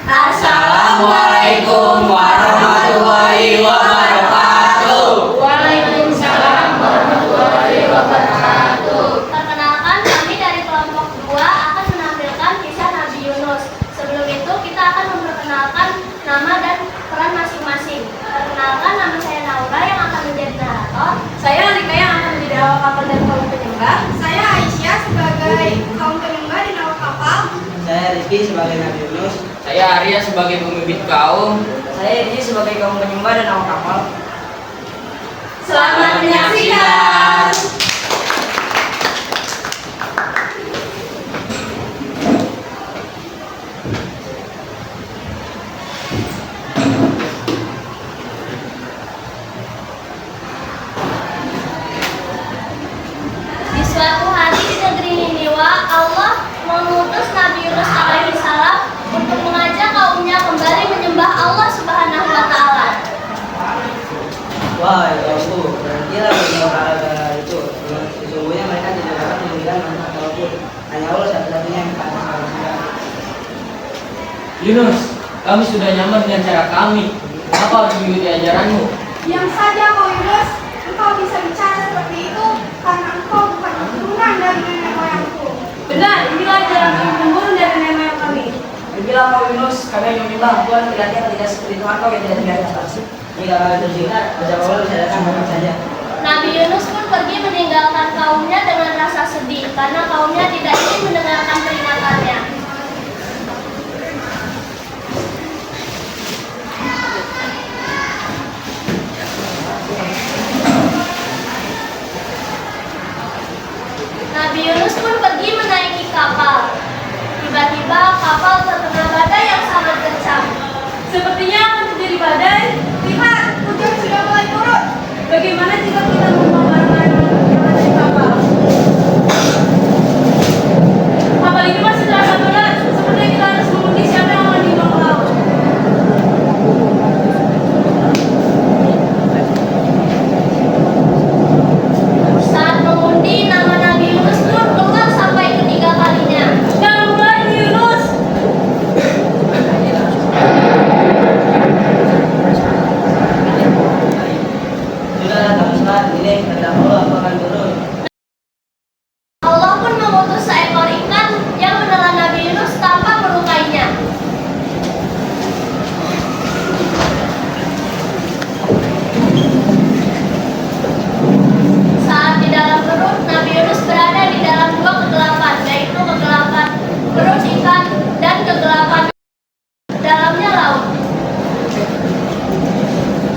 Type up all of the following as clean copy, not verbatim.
Assalamualaikum warahmatullahi wabarakatuh. Waalaikumsalam warahmatullahi wabarakatuh. Perkenalkan, kami dari kelompok 2 akan menampilkan kisah Nabi Yunus. Sebelum itu kita akan memperkenalkan nama dan peran masing-masing. Perkenalkan, nama saya Naura yang akan menjadi narator. Saya Alika yang akan menjadi awak kapal dan kaum penyembah. Saya Aisyah sebagai kaum penyembah di awak kapal. Saya Rizky sebagai Nabi Yunus. Saya Arya sebagai pemimpin kaum. Saya Edi sebagai kaum penyembah dan awak kapal. Selamat menyaksikan. Di suatu hari di negeri Niniwa, Allah mengutus Nabi Yunus alaihi salam untuk mengajak kaumnya kembali menyembah Allah Subhanahu wa taala. Wah, ya kaumku, berhentilah berdoa itu. Sesungguhnya mereka tidak dapat memberikan manfaat apapun. Hanya Allah satu-satunya yang pantas manusia. Yunus, kami sudah nyaman dengan cara kami. Kenapa harus mengikuti ajaranmu? Diam saja kau Yunus, engkau bisa bicara seperti itu karena engkau bukan keturunan dari nenek moyangku. Benar, inilah jalan yang temurun dari nenek moyang kami. Pergilah kau Yunus, kami hanya menyembah Tuhan tidak seperti Tuhan kau yang tidak tinggal di atas. Jika kalian tersingkat, baca Allah sadarkan kamu saja. Nabi Yunus pun pergi meninggalkan kaumnya dengan rasa sedih karena kaumnya tidak ingin mendengarkan peringatannya. Nabi Yunus pun pergi menaiki kapal. Tiba-tiba kapal terkena badai yang sangat kencang. Sepertinya akan terjadi badai. Lihat, hujan sudah mulai turun. Bagaimana jika kita membawa barang-barang yang ada di kapal? Kapal ini masih terasa berat. Sepertinya kita harus mengundi siapa yang akan dibawa ke laut. Saat mengundi, nama Nabi Yunus pun keluar sampai ketiga kalinya. Jangan mulai Yunus. Sudahlah kamu selat, ini kata Allah akan turun. Allah pun mengutus seekor ikan yang menelan Nabi Yunus tanpa melukainya. Saat di dalam perut, Nabi Yunus berada di dalam dua kegelapan, yaitu kegelapan perut ikan dan kegelapan dalamnya laut.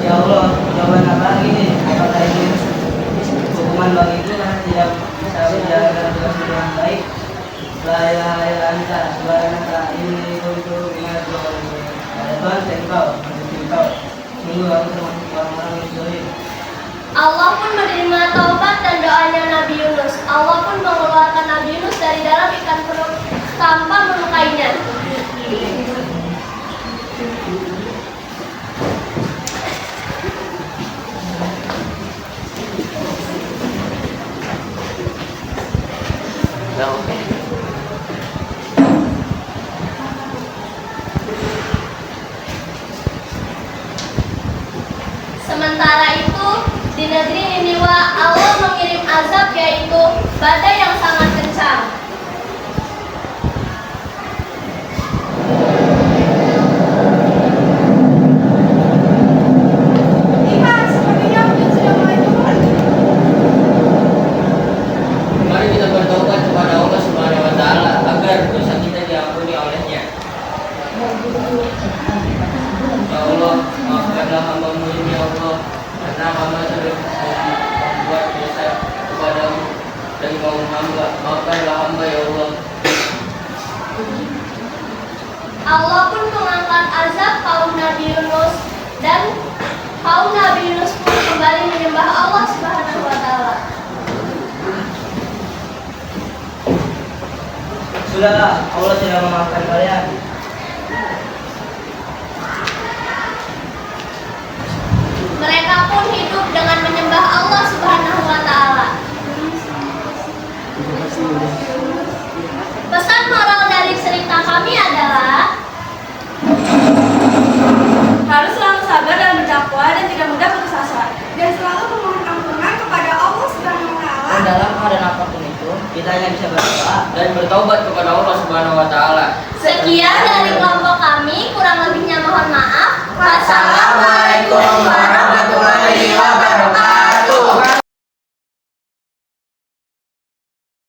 Ya Allah, jawaban apa lagi nih? Apakah ini hukuman bagiku karena tidak bisa menjalankan tugas dengan baik? La ilaha illa anta, subhanaka inni kuntu minadz dzalimin. Ya Tuhan, saya engkau, menuju engkau. Sungguh aku termasuk orang-orang yang zalim. Allah pun menerima taubat dan doanya Nabi Yunus. Allah pun mengeluarkan Nabi Yunus dari dalam ikan perut tanpa melukainya. Sementara itu, di negeri Niniwa, Allah mengirim azab yaitu badai yang sangat kencang. Lihat, sepertinya hujan sudah mulai turun. Mari kita bertobat kepada Allah Subhanahu wa taala agar dosa kita diampuni olehnya. Ya Allah, maafkanlah hamba-Mu ini ya Allah, karena hamba sudah membuat dosa kepadamu dan kaum hamba. Maafkanlah hamba ya Allah. Allah pun mengangkat azab kaum Nabi Yunus dan kaum Nabi Yunus pun kembali menyembah Allah Subhanahu wa taala. Sudahlah, Allah sudah memaafkan kalian. Mereka pun hidup dengan menyembah Allah Subhanahu wa taala. Pesan moral dari cerita kami adalah dalam keadaan apapun itu, kita hanya bisa berdoa. dan bertobat kepada Allah Subhanahu wa taala. Sekian dari kelompok kami, kurang lebihnya mohon maaf. Wassalamualaikum